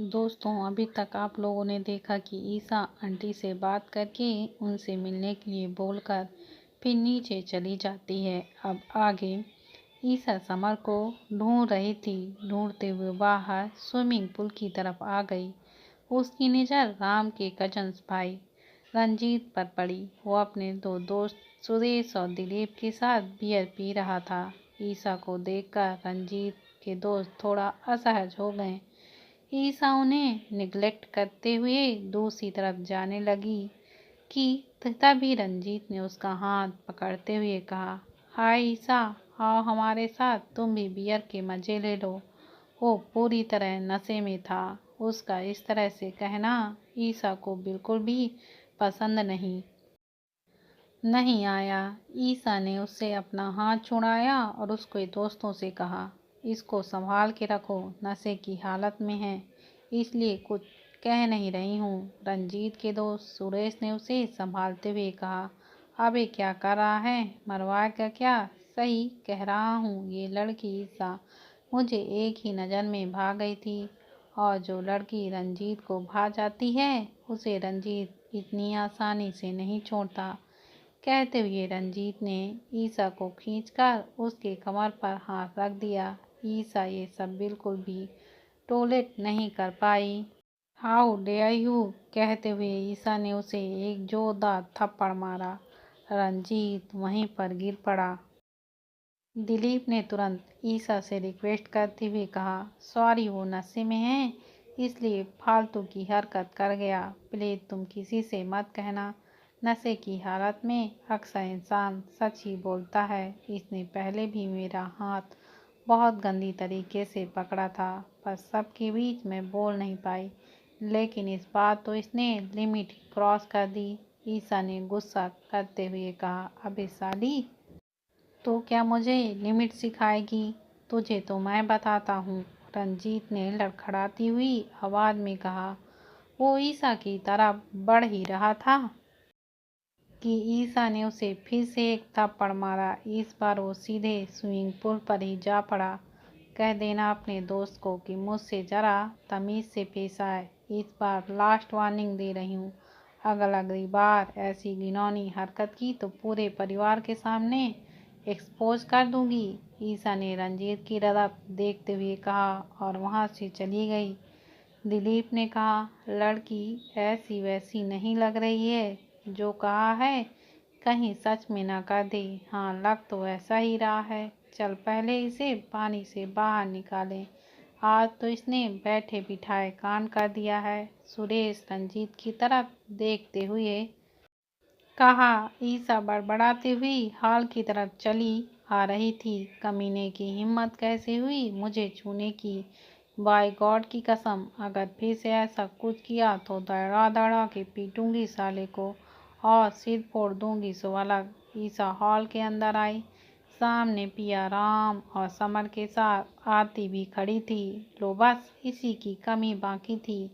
दोस्तों, अभी तक आप लोगों ने देखा कि ईसा आंटी से बात करके उनसे मिलने के लिए बोलकर फिर नीचे चली जाती है। अब आगे ईसा समर को ढूंढ रही थी। ढूंढते हुए बाहर स्विमिंग पूल की तरफ आ गई। उसकी नज़र राम के कजन्स भाई रंजीत पर पड़ी। वो अपने दो दोस्त सुरेश और दिलीप के साथ बियर पी रहा था। ईसा को देखकर रंजीत के दोस्त थोड़ा असहज हो गए। ईसा उन्हें निग्लेक्ट करते हुए दूसरी तरफ जाने लगी कि तभी रंजीत ने उसका हाथ पकड़ते हुए कहा, हाय ईसा, आओ हमारे साथ, तुम भी बियर के मजे ले लो। वो पूरी तरह नशे में था। उसका इस तरह से कहना ईसा को बिल्कुल भी पसंद नहीं आया। ईसा ने उससे अपना हाथ छुड़ाया और उसके दोस्तों से कहा, इसको संभाल के रखो, नशे की हालत में है, इसलिए कुछ कह नहीं रही हूँ। रंजीत के दोस्त सुरेश ने उसे संभालते हुए कहा, अबे क्या कर रहा है, मरवाएगा क्या? सही कह रहा हूँ, ये लड़की ईसा मुझे एक ही नज़र में भा गई थी, और जो लड़की रंजीत को भा जाती है उसे रंजीत इतनी आसानी से नहीं छोड़ता। कहते हुए रंजीत ने ईसा को खींचकर उसके कमर पर हाथ रख दिया। ईसा ये सब बिल्कुल भी टॉलरेट नहीं कर पाई। हाउ डेयर यू, कहते हुए ईसा ने उसे एक जोरदार थप्पड़ मारा। रंजीत वहीं पर गिर पड़ा। दिलीप ने तुरंत ईसा से रिक्वेस्ट करते हुए कहा, सॉरी, वो नशे में है इसलिए फालतू की हरकत कर गया। प्लीज तुम किसी से मत कहना। नशे की हालत में अक्सर इंसान सच ही बोलता है। इसने पहले भी मेरा हाथ बहुत गंदी तरीके से पकड़ा था, पर सबके बीच में बोल नहीं पाई, लेकिन इस बार तो इसने लिमिट क्रॉस कर दी। ईसा ने गुस्सा करते हुए कहा, अबे साली, तो क्या मुझे लिमिट सिखाएगी? तुझे तो मैं बताता हूँ, रंजीत ने लड़खड़ाती हुई आवाज़ में कहा। वो ईसा की तरफ बढ़ ही रहा था कि ईसा ने उसे फिर से एक थप्पड़ मारा। इस बार वो सीधे स्विमिंग पूल पर ही जा पड़ा। कह देना अपने दोस्त को कि मुझसे ज़रा तमीज़ से पेश आए। इस बार लास्ट वार्निंग दे रही हूँ, अगर अगली बार ऐसी घिनौनी हरकत की तो पूरे परिवार के सामने एक्सपोज कर दूंगी। ईसा ने रंजीत की तरफ देखते हुए कहा और वहाँ से चली गई। दिलीप ने कहा, लड़की ऐसी वैसी नहीं लग रही है, जो कहा है कहीं सच में ना कर दे। हाँ, लग तो ऐसा ही रहा है। चल पहले इसे पानी से बाहर निकालें, आज तो इसने बैठे बिठाए कांड कर दिया है। सुरेश रंजीत की तरफ देखते हुए कहा। ईसा बड़बड़ाती हुई हॉल की तरफ चली आ रही थी। कमीने की हिम्मत कैसे हुई मुझे छूने की? बाय गॉड की कसम, अगर फिर से ऐसा कुछ किया तो दड़ा दड़ा के पीटूंगी साले को और सिर फोड़ दूंगी सुअलग। ईसा हॉल के अंदर आई। सामने पिया, राम और समर के साथ आरती भी खड़ी थी। लो बस इसी की कमी बाकी थी,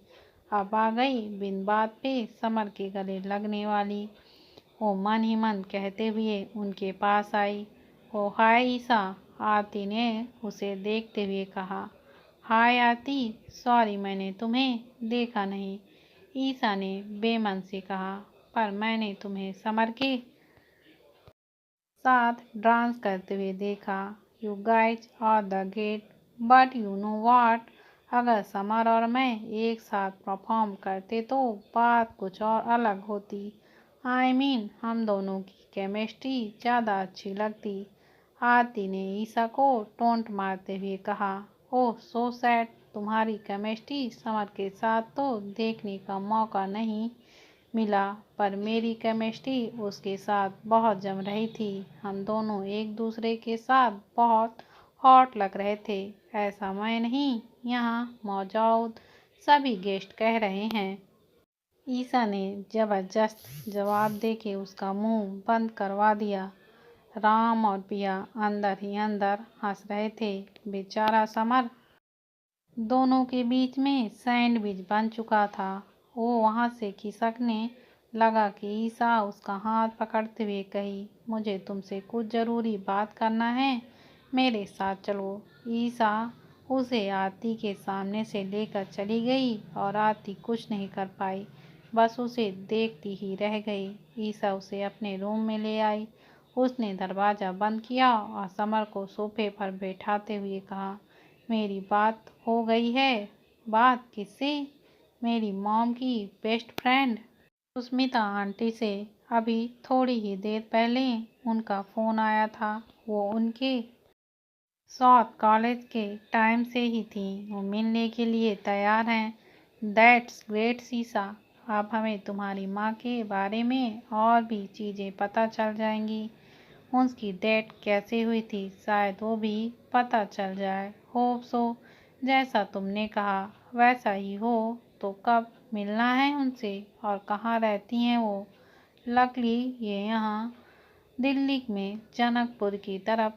अब आ गई बिन बात पे समर के गले लगने वाली। वो मन ही मन कहते हुए उनके पास आई। ओ हाय ईसा, आरती ने उसे देखते हुए कहा। हाय आरती, सॉरी मैंने तुम्हें देखा नहीं, ईसा ने बेमन से कहा, पर मैंने तुम्हें समर के साथ डांस करते हुए देखा। You guys are the great, but you know what, अगर समर और मैं एक साथ परफॉर्म करते तो बात कुछ और अलग होती। आई मीन हम दोनों की केमिस्ट्री ज़्यादा अच्छी लगती। आरती ने ईसा को टोंट मारते हुए कहा। ओह सो सैड, तुम्हारी केमिस्ट्री समर के साथ तो देखने का मौका नहीं मिला, पर मेरी केमिस्ट्री उसके साथ बहुत जम रही थी। हम दोनों एक दूसरे के साथ बहुत हॉट लग रहे थे। ऐसा मैं नहीं, यहाँ मौजूद सभी गेस्ट कह रहे हैं। ईसा ने जबरदस्त जवाब देके उसका मुंह बंद करवा दिया। राम और पिया अंदर ही अंदर हंस रहे थे। बेचारा समर दोनों के बीच में सैंडविच बन चुका था। वो वहाँ से खिसकने लगा कि ईसा उसका हाथ पकड़ते हुए कही, मुझे तुमसे कुछ ज़रूरी बात करना है, मेरे साथ चलो। ईसा उसे आरती के सामने से लेकर चली गई और आरती कुछ नहीं कर पाई, बस उसे देखती ही रह गई। ईशा उसे अपने रूम में ले आई। उसने दरवाज़ा बंद किया और समर को सोफे पर बैठाते हुए कहा, मेरी बात हो गई है। बात किससे? मेरी मॉम की बेस्ट फ्रेंड सुस्मिता आंटी से। अभी थोड़ी ही देर पहले उनका फ़ोन आया था। वो उनके साथ कॉलेज के टाइम से ही थी। वो मिलने के लिए तैयार हैं। दैट्स ग्रेट शीशा। अब हमें तुम्हारी माँ के बारे में और भी चीज़ें पता चल जाएंगी। उसकी डेथ कैसे हुई थी शायद वो भी पता चल जाए। Hope so. जैसा तुमने कहा वैसा ही हो। तो कब मिलना है उनसे और कहाँ रहती हैं वो? लकली ये यहाँ दिल्ली में जनकपुर की तरफ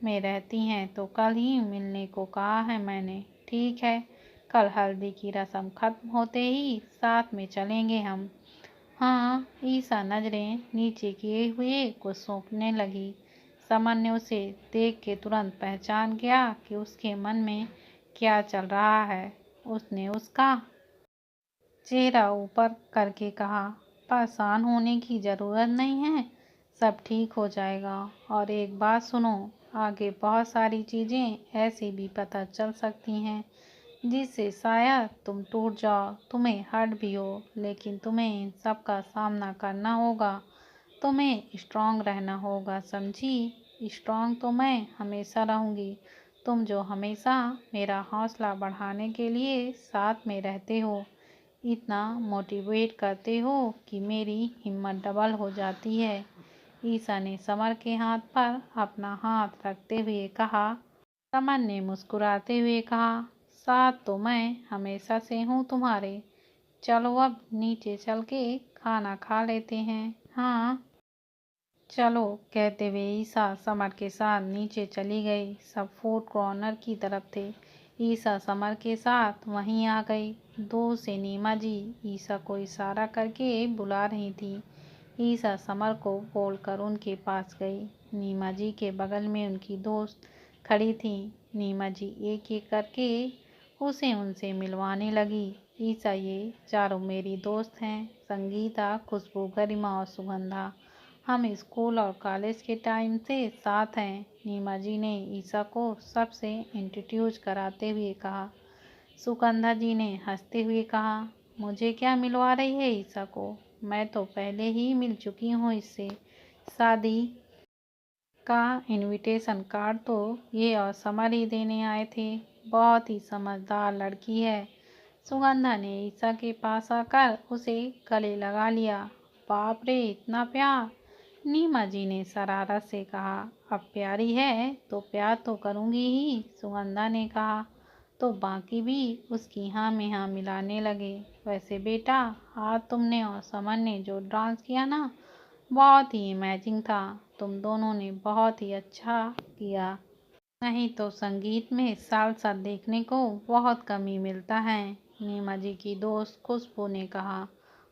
में रहती हैं, तो कल ही मिलने को कहा है मैंने। ठीक है, कल हल्दी की रस्म खत्म होते ही साथ में चलेंगे हम। हाँ। ईशा नजरें नीचे किए हुए कुछ सोचने लगी। समर ने उसे देख के तुरंत पहचान गया कि उसके मन में क्या चल रहा है। उसने उसका चेहरा ऊपर करके कहा, परेशान होने की ज़रूरत नहीं है, सब ठीक हो जाएगा। और एक बात सुनो, आगे बहुत सारी चीज़ें ऐसी भी पता चल सकती हैं जिससे शायद तुम टूट जाओ। तुम्हें हर्ट भी हो, लेकिन तुम्हें इन सब का सामना करना होगा। तुम्हें स्ट्रांग रहना होगा, समझी? स्ट्रांग तो मैं हमेशा रहूँगी। तुम जो हमेशा मेरा हौसला बढ़ाने के लिए साथ में रहते हो, इतना मोटिवेट करते हो कि मेरी हिम्मत डबल हो जाती है। ईशा ने समर के हाथ पर अपना हाथ रखते हुए कहा। समर ने मुस्कुराते हुए कहा, साथ तो मैं हमेशा से हूँ तुम्हारे। चलो अब नीचे चल के खाना खा लेते हैं। हाँ चलो, कहते हुए ईशा समर के साथ नीचे चली गई। सब फूड कॉर्नर की तरफ थे। ईशा समर के साथ वहीं आ गई। दूर से नीमा जी ईशा को इशारा करके बुला रही थी। ईशा समर को बोलकर उनके पास गई। नीमा जी के बगल में उनकी दोस्त खड़ी थी। नीमा जी एक एक करके उसे उनसे मिलवाने लगी। ईशा, ये चारों मेरी दोस्त हैं, संगीता, खुशबू, गरिमा और सुगंधा। हम स्कूल और कॉलेज के टाइम से साथ हैं। नीमा जी ने ईशा को सबसे इंट्रोड्यूस कराते हुए कहा। सुगंधा जी ने हंसते हुए कहा, मुझे क्या मिलवा रही है ईशा को? मैं तो पहले ही मिल चुकी हूँ इससे। शादी का इनविटेशन कार्ड तो ये और समर ही देने आए थे। बहुत ही समझदार लड़की है। सुगंधा ने ईशा के पास आकर उसे गले लगा लिया। बाप रे, इतना प्यार! नीमा जी ने शरारत से कहा। अब प्यारी है तो प्यार तो करूँगी ही, सुगंधा ने कहा। तो बाकी भी उसकी हाँ में हाँ मिलाने लगे। वैसे बेटा, आज तुमने और समर ने जो डांस किया ना, बहुत ही अमेजिंग था। तुम दोनों ने बहुत ही अच्छा किया। नहीं तो संगीत में सालसा देखने को बहुत कम ही मिलता है, नीमा जी की दोस्त खुशबू ने कहा।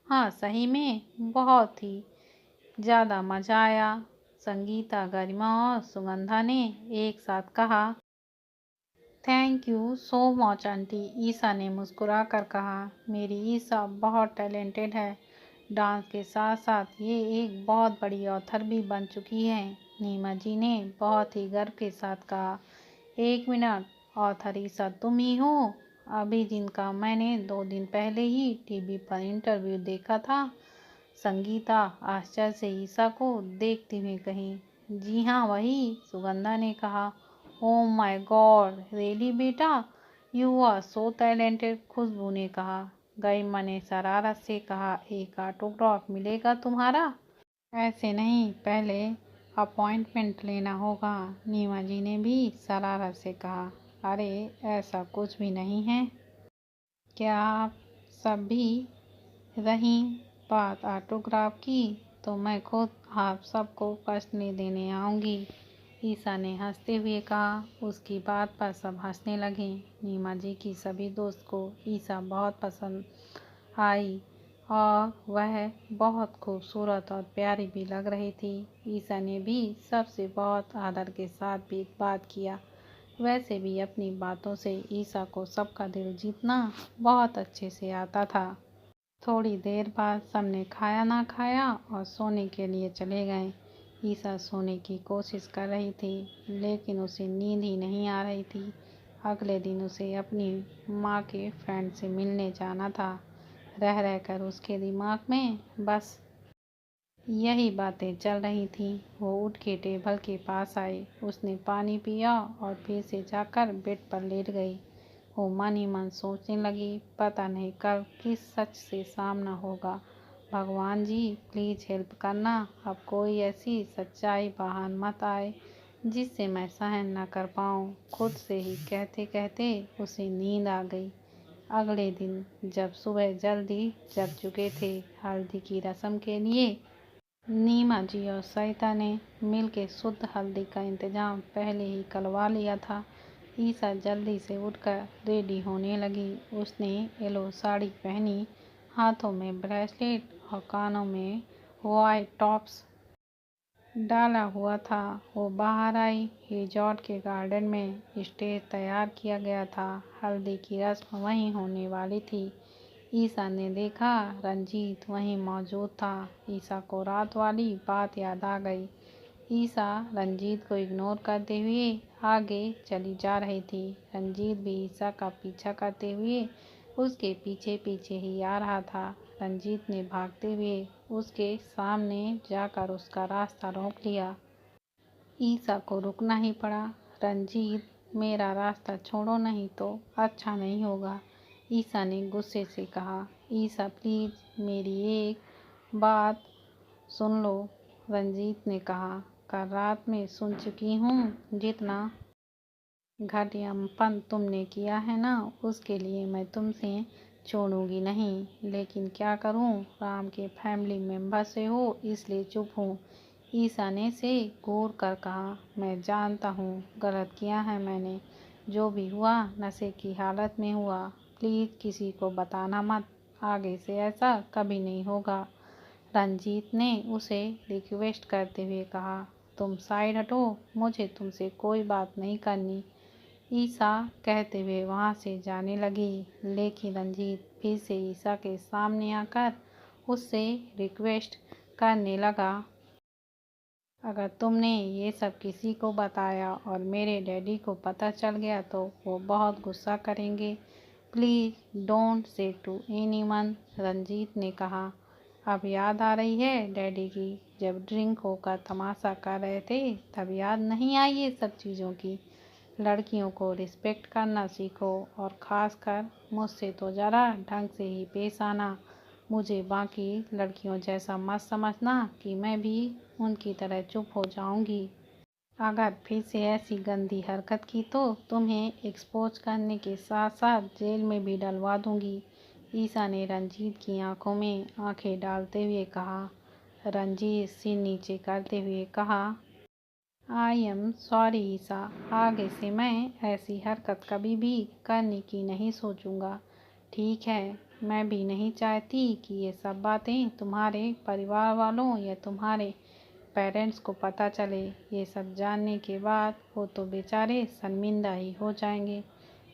हाँ सही में बहुत ही ज़्यादा मज़ा आया, संगीता, गरिमा और सुगंधा ने एक साथ कहा। Thank you so much aunty, Isha ने मुस्कुरा कर कहा। मेरी ईशा बहुत टैलेंटेड है। डांस के साथ साथ ये एक बहुत बड़ी ऑथर भी बन चुकी है, नीमा जी ने बहुत ही गर्व के साथ कहा। एक मिनट, ऑथर ईशा तुम ही हो? अभी जिनका मैंने 2 दिन पहले ही टीवी पर इंटरव्यू देखा था, संगीता आश्चर्य से ईशा को देखते हुए कही। जी हाँ वही, सुगंधा ने कहा। ओह माय गॉड, रियली बेटा, यू आर सो टैलेंटेड, खुशबू ने कहा। गरिमा ने शरारत से कहा, एक ऑटोग्राफ मिलेगा तुम्हारा? ऐसे नहीं, पहले अपॉइंटमेंट लेना होगा, नीमा जी ने भी शरारत से कहा। अरे ऐसा कुछ भी नहीं है। क्या आप सब भी रही बात ऑटोग्राफ की, तो मैं खुद आप सबको कष्ट नहीं देने आऊँगी, ईशा ने हंसते हुए कहा। उसकी बात पर सब हंसने लगे। नीमा जी की सभी दोस्त को ईशा बहुत पसंद आई और वह बहुत खूबसूरत और प्यारी भी लग रही थी। ईशा ने भी सबसे बहुत आदर के साथ भी बात किया। वैसे भी अपनी बातों से ईसा को सबका दिल जीतना बहुत अच्छे से आता था। थोड़ी देर बाद सबने खाया ना खाया और सोने के लिए चले गए। ईसा सोने की कोशिश कर रही थी, लेकिन उसे नींद ही नहीं आ रही थी। अगले दिन उसे अपनी माँ के फ्रेंड से मिलने जाना था। रह रहकर उसके दिमाग में बस यही बातें चल रही थीं। वो उठ के टेबल के पास आई, उसने पानी पिया और फिर से जाकर बेड पर लेट गई। वो मन ही मन सोचने लगी, पता नहीं कल किस सच से सामना होगा। भगवान जी प्लीज़ हेल्प करना, अब कोई ऐसी सच्चाई बाहर मत आए जिससे मैं सहन न कर पाऊँ। खुद से ही कहते कहते उसे नींद आ गई। अगले दिन जब सुबह जल्दी जग चुके थे हल्दी की रस्म के लिए, नीमा जी और सरिता ने मिलके शुद्ध हल्दी का इंतजाम पहले ही करवा लिया था। ईसा जल्दी से उठकर रेडी होने लगी। उसने येलो साड़ी पहनी, हाथों में ब्रेसलेट और कानों में वाइट टॉप्स डाला हुआ था। वो बाहर आई। रिजॉर्ट के गार्डन में स्टेज तैयार किया गया था। हल्दी की रस्म वहीं होने वाली थी। ईसा ने देखा रंजीत वहीं मौजूद था। ईसा को रात वाली बात याद आ गई। ईसा रंजीत को इग्नोर करते हुए आगे चली जा रही थी। रंजीत भी ईसा का पीछा करते हुए उसके पीछे पीछे ही आ रहा था। रंजीत ने भागते हुए उसके सामने जाकर उसका रास्ता रोक लिया। ईसा को रुकना ही पड़ा। रंजीत, मेरा रास्ता छोड़ो नहीं तो अच्छा नहीं होगा, ईसा ने गुस्से से कहा। ईसा प्लीज़ मेरी एक बात सुन लो, रंजीत ने कहा। कल रात में सुन चुकी हूँ, जितना घटियापन तुमने किया है ना, उसके लिए मैं तुमसे छोड़ूंगी नहीं। लेकिन क्या करूं, राम के फैमिली मेंबर से हो इसलिए चुप हूँ, ईसा ने से घूर कर कहा। मैं जानता हूँ गलत किया है मैंने। जो भी हुआ नशे की हालत में हुआ। प्लीज़ किसी को बताना मत, आगे से ऐसा कभी नहीं होगा, रंजीत ने उसे रिक्वेस्ट करते हुए कहा। तुम साइड हटो, मुझे तुमसे कोई बात नहीं करनी, ईसा कहते हुए वहाँ से जाने लगी। लेकिन रंजीत फिर से ईसा के सामने आकर उससे रिक्वेस्ट करने लगा। अगर तुमने ये सब किसी को बताया और मेरे डैडी को पता चल गया तो वो बहुत गुस्सा करेंगे। Please don't say to anyone, Ranjit ने कहा। अब याद आ रही है डैडी की, जब ड्रिंक होकर तमाशा कर रहे थे तब याद नहीं आई ये सब चीज़ों की। लड़कियों को रिस्पेक्ट करना सीखो और ख़ासकर मुझसे तो ज़रा ढंग से ही पेश आना। मुझे बाकी लड़कियों जैसा मत समझना कि मैं भी उनकी तरह चुप हो जाऊंगी। अगर फिर से ऐसी गंदी हरकत की तो तुम्हें एक्सपोज करने के साथ साथ जेल में भी डलवा दूंगी, ईसा ने रंजीत की आंखों में आंखें डालते हुए कहा। रंजीत सिर नीचे करते हुए कहा, आई एम सॉरी ईसा, आगे से मैं ऐसी हरकत कभी भी करने की नहीं सोचूंगा। ठीक है, मैं भी नहीं चाहती कि ये सब बातें तुम्हारे परिवार वालों या तुम्हारे पेरेंट्स को पता चले। ये सब जानने के बाद वो तो बेचारे शर्मिंदा ही हो जाएंगे।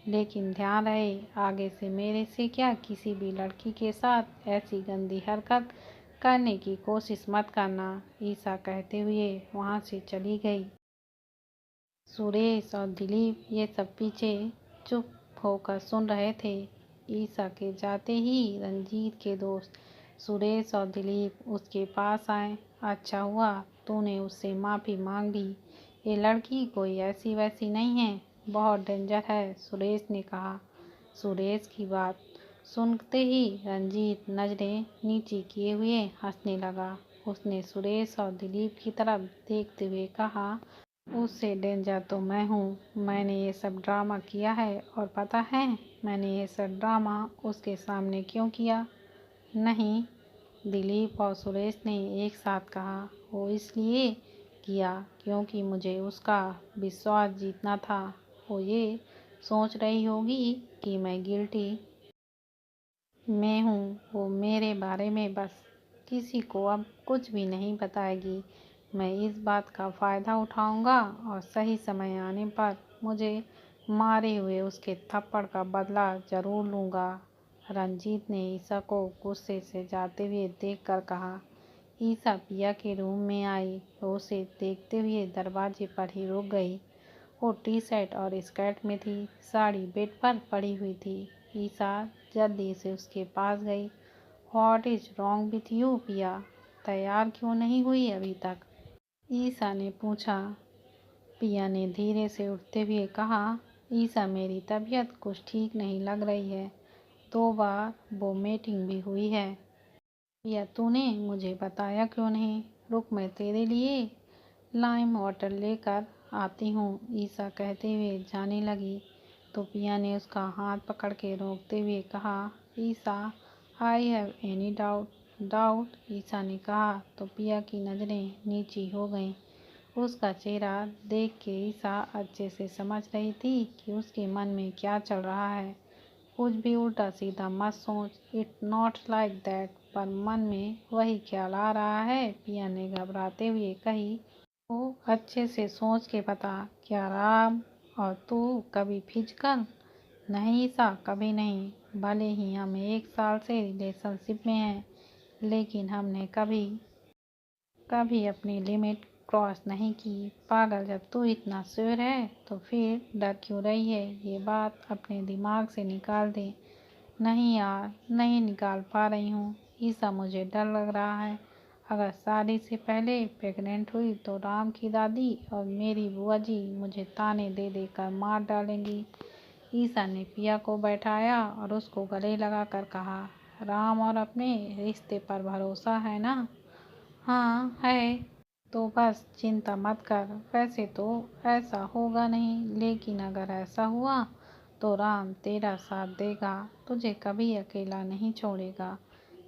लेकिन ध्यान रहे, आगे से मेरे से क्या किसी भी लड़की के साथ ऐसी गंदी हरकत करने की कोशिश मत करना, ईसा कहते हुए वहाँ से चली गई। सुरेश और दिलीप ये सब पीछे चुप होकर सुन रहे थे। ईसा के जाते ही रंजीत के दोस्त सुरेश और दिलीप उसके पास आए। अच्छा हुआ तूने उससे माफ़ी मांग ली, ये लड़की कोई ऐसी वैसी नहीं है, बहुत डेंजर है, सुरेश ने कहा। सुरेश की बात सुनते ही रंजीत नज़रें नीची किए हुए हंसने लगा। उसने सुरेश और दिलीप की तरफ देखते हुए कहा, उससे डेंजर तो मैं हूँ। मैंने ये सब ड्रामा किया है और पता है मैंने ये सब ड्रामा उसके सामने क्यों किया? नहीं, दिलीप और सुरेश ने एक साथ कहा। वो इसलिए किया क्योंकि मुझे उसका विश्वास जीतना था। वो ये सोच रही होगी कि मैं गिल्टी मैं हूँ। वो मेरे बारे में बस किसी को अब कुछ भी नहीं बताएगी। मैं इस बात का फ़ायदा उठाऊंगा और सही समय आने पर मुझे मारे हुए उसके थप्पड़ का बदला जरूर लूँगा। रंजीत ने ईसा को गुस्से से जाते हुए देखकर कहा। ईसा पिया के रूम में आई। वो उसे देखते हुए दरवाजे पर ही रुक गई। वो टी शर्ट और स्कर्ट में थी। साड़ी बेड पर पड़ी हुई थी। ईसा जल्दी से उसके पास गई। What is wrong with you पिया? तैयार क्यों नहीं हुई अभी तक? ईसा ने पूछा। पिया ने धीरे से उठते हुए कहा, ईसा मेरी तबीयत कुछ ठीक नहीं लग रही है। 2 बार वोमिटिंग भी हुई है। पिया तूने मुझे बताया क्यों नहीं? रुक मैं तेरे लिए लाइम वाटर लेकर आती हूँ। ईसा कहते हुए जाने लगी तो पिया ने उसका हाथ पकड़ के रोकते हुए कहा, ईसा आई हैव एनी डाउट। ईसा ने कहा तो पिया की नज़रें नीची हो गईं। उसका चेहरा देख के ईसा अच्छे से समझ रही थी कि उसके मन में क्या चल रहा है। कुछ भी उल्टा सीधा मत सोच, इट नॉट लाइक दैट। पर मन में वही ख्याल आ रहा है। पिया ने घबराते हुए कही, तो अच्छे से सोच के बता, क्या राम और तू कभी फिजिकल? नहीं ईसा, कभी नहीं। भले ही हम 1 साल से रिलेशनशिप में हैं, लेकिन हमने कभी कभी अपनी लिमिट क्रॉस नहीं की। पागल, जब तू इतना श्योर है तो फिर डर क्यों रही है? ये बात अपने दिमाग से निकाल दे। नहीं यार, नहीं निकाल पा रही हूँ। ईसा मुझे डर लग रहा है। अगर शादी से पहले प्रेग्नेंट हुई तो राम की दादी और मेरी बुआ जी मुझे ताने दे देकर मार डालेंगी। ईसा ने पिया को बैठाया और उसको गले लगाकर कहा, राम और अपने रिश्ते पर भरोसा है ना? हाँ है। तो बस चिंता मत कर। वैसे तो ऐसा होगा नहीं, लेकिन अगर ऐसा हुआ तो राम तेरा साथ देगा, तुझे कभी अकेला नहीं छोड़ेगा।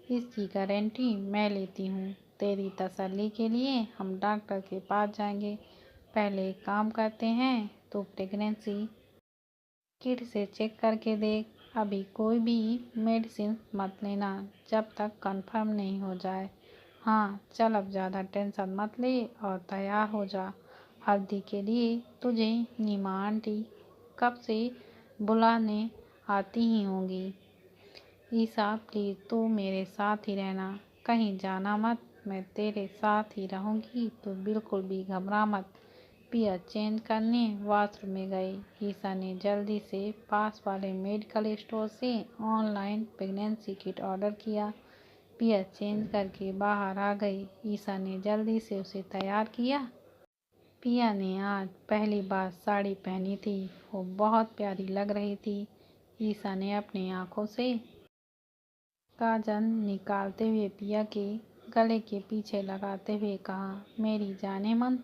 इसकी गारंटी मैं लेती हूँ। तेरी तसल्ली के लिए हम डॉक्टर के पास जाएंगे। पहले एक काम करते हैं, तो प्रेगनेंसी किट से चेक करके देख। अभी कोई भी मेडिसिन मत लेना जब तक कंफर्म नहीं हो जाए। हाँ चल, अब ज़्यादा टेंशन मत ले और तैयार हो जा। हल्दी के लिए तुझे नीमा आंटी कब से बुलाने आती ही होंगी। ईसा प्लीज़ तू मेरे साथ ही रहना, कहीं जाना मत। मैं तेरे साथ ही रहूँगी, तो बिल्कुल भी घबरा मत। पिया चेंज करने वॉशरूम में गई। ईसा ने जल्दी से पास वाले मेडिकल स्टोर से ऑनलाइन प्रेगनेंसी किट ऑर्डर किया। पिया चेंज करके बाहर आ गई। ईसा ने जल्दी से उसे तैयार किया। पिया ने आज पहली बार साड़ी पहनी थी। वो बहुत प्यारी लग रही थी। ईसा ने अपनी आंखों से काजल निकालते हुए पिया के गले के पीछे लगाते हुए कहा, मेरी जाने मन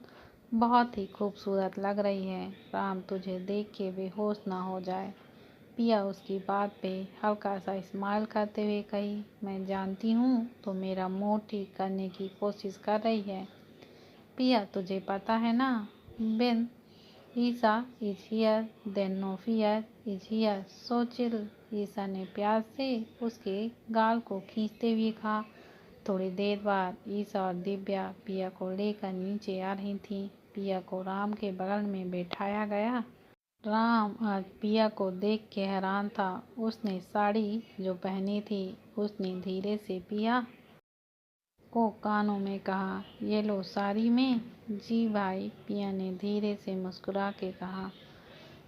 बहुत ही खूबसूरत लग रही है। राम तुझे देख के बेहोश ना हो जाए। पिया उसकी बात पे हल्का सा स्माइल करते हुए कही, मैं जानती हूँ तो मेरा मूड ठीक करने की कोशिश कर रही है। पिया तुझे पता है ना, bin Isa is here, then no fear is here, so chill. ईसा ने प्यार से उसके गाल को खींचते हुए कहा। थोड़ी देर बाद ईसा और दिव्या पिया को लेकर नीचे आ रही थी। पिया को राम के बगल में बैठाया गया। राम आज पिया को देख के हैरान था। उसने साड़ी जो पहनी थी, उसने धीरे से पिया को कानों में कहा, ये लो साड़ी में। जी भाई, पिया ने धीरे से मुस्कुरा के कहा।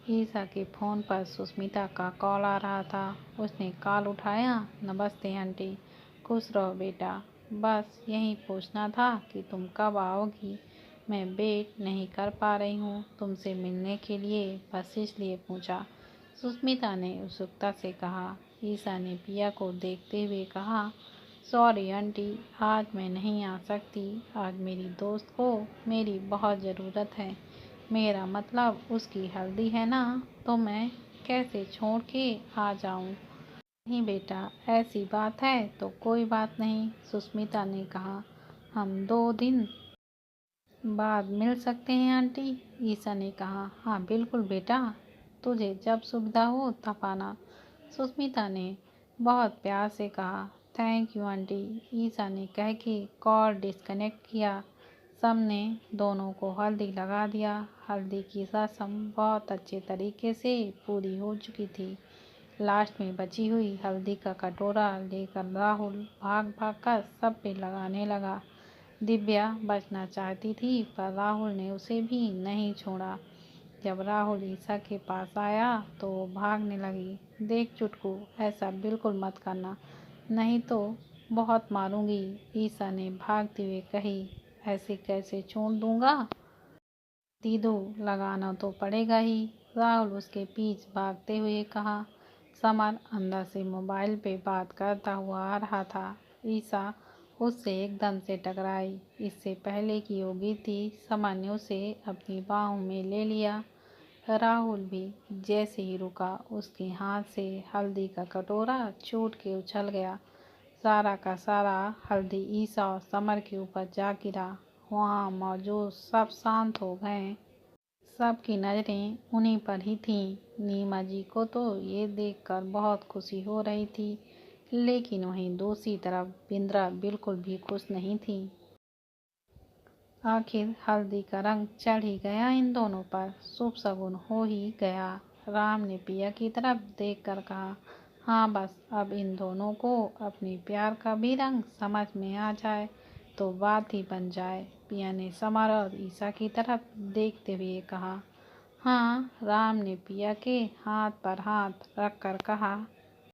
ईसा के फ़ोन पर सुष्मिता का कॉल आ रहा था। उसने कॉल उठाया। नमस्ते आंटी, खुश रहो बेटा। बस यही पूछना था कि तुम कब आओगी। मैं वेट नहीं कर पा रही हूँ तुमसे मिलने के लिए, बस इसलिए पूछा। सुष्मिता ने उत्सुकता से कहा। ईसा ने पिया को देखते हुए कहा, सॉरी आंटी, आज मैं नहीं आ सकती। आज मेरी दोस्त को मेरी बहुत ज़रूरत है। मेरा मतलब उसकी हल्दी है ना, तो मैं कैसे छोड़ के आ जाऊं? नहीं बेटा, ऐसी बात है तो कोई बात नहीं, सुष्मिता ने कहा। हम 2 दिन बाद मिल सकते हैं आंटी, ईसा ने कहा। हाँ बिल्कुल बेटा, तुझे जब सुविधा हो तब आना, सुष्मिता ने बहुत प्यार से कहा। थैंक यू आंटी, ईसा ने कह के कॉल डिस्कनेक्ट किया। सबने दोनों को हल्दी लगा दिया। हल्दी की रस्म बहुत अच्छे तरीके से पूरी हो चुकी थी। लास्ट में बची हुई हल्दी का कटोरा लेकर राहुल भाग भाग कर सब पे लगाने लगा। दिव्या बचना चाहती थी पर राहुल ने उसे भी नहीं छोड़ा। जब राहुल ईसा के पास आया तो वो भागने लगी। देख चुटकू, ऐसा बिल्कुल मत करना, नहीं तो बहुत मारूंगी, ईसा ने भागते हुए कही। ऐसे कैसे छोड़ दूंगा दीदू, लगाना तो पड़ेगा ही, राहुल उसके पीछे भागते हुए कहा। समर अंदर से मोबाइल पे बात करता हुआ आ रहा था। ईसा उससे एकदम से टकराई। इससे पहले कि वो गिरती, समर ने उसे अपनी बाहों में ले लिया। राहुल भी जैसे ही रुका, उसके हाथ से हल्दी का कटोरा छूट के उछल गया। सारा का सारा हल्दी ईसा और समर के ऊपर जा गिरा। वहाँ मौजूद सब शांत हो गए। सबकी नज़रें उन्हीं पर ही थीं। नीमा जी को तो ये देखकर बहुत खुशी हो रही थी, लेकिन वहीं दूसरी तरफ बिंद्रा बिल्कुल भी खुश नहीं थी। आखिर हल्दी का रंग चढ़ ही गया इन दोनों पर, शुभ शगुन हो ही गया। राम ने पिया की तरफ देखकर कहा, हाँ बस अब इन दोनों को अपने प्यार का भी रंग समझ में आ जाए तो बात ही बन जाए। पिया ने समर और ईसा की तरफ देखते हुए कहा। हाँ, राम ने पिया के हाथ पर हाथ रखकर कहा।